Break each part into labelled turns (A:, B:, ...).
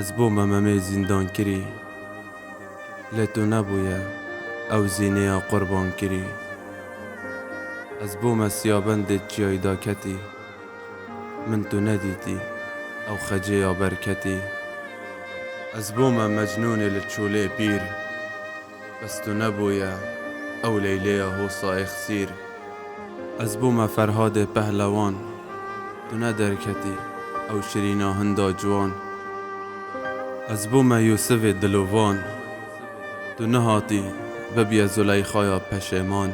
A: از بۆ مەمەمێ زیندان کری لێ تو نەبوویە ئەو زینەیە قوربان کری از بۆ مەسیابەندێت جیایدا کەتی من تو نەدیتی ئەو خەجێیا بەرکەتی از بۆ مە مەجنونێ لە چۆلێ پیر بەس تو نەبوویە ئەو لەیلەیە هۆسا ئێخسیر از بۆ مە فەرهادێ پەهلەوان تو نەدەرکەتی ئەو شیرینە هەندا جوان از بۆ مە یوسفێ دلۆڤان تو نەهاتی ببیە زولەیخایە پەشێمان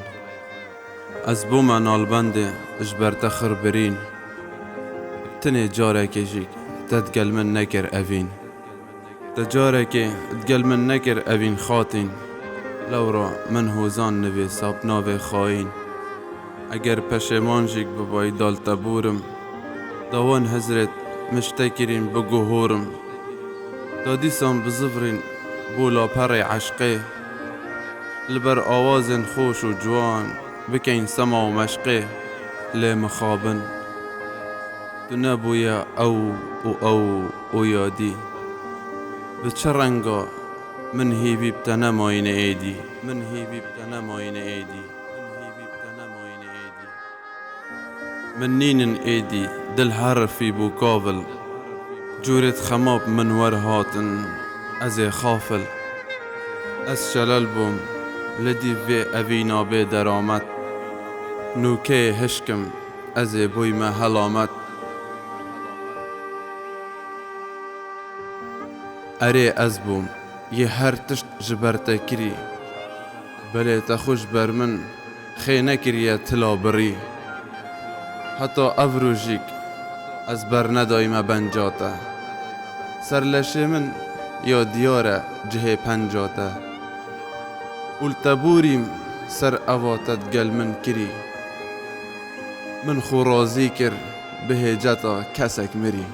A: از بۆ مە ناڵبەندێ ji ber te xirbrîn tinê carekê jî te digel min nekir evîn te carekê digel min nekir evîn xatîn lewra min hozan nivê sapnavê xayîn eger peşêman jîk bibayî dal te bûrim dawan hezrêt miştekirîn biguhorim da dîsan bizivirîn bû laperê eşqê li ber awazên xweş û ciwan bikeyn sema û meşqê lê mixabin tu nebûye ew û ew û yadî bi çi renga min hîvî bi te nemayîne êdî min hîvî bi te nemayîne êdî min nînin êdî dil herifî bû kavil curê xemab min werhatin ez ê xafil ez şelal bûm li dîv vê evîna bê deramet nûkeyê hişkim ez ê bûyme helamet erê ez bûm yê her tişt ji ber te kirî belê te xwe ji ber min xê nekiriye tila birî heta ev rojîk ez bernedayîme benca te serleşê min ya diyar e cihê penca te û li te bûrîm ser eva te digel min kirî min xwe razî kir bi hêceta kesek mirî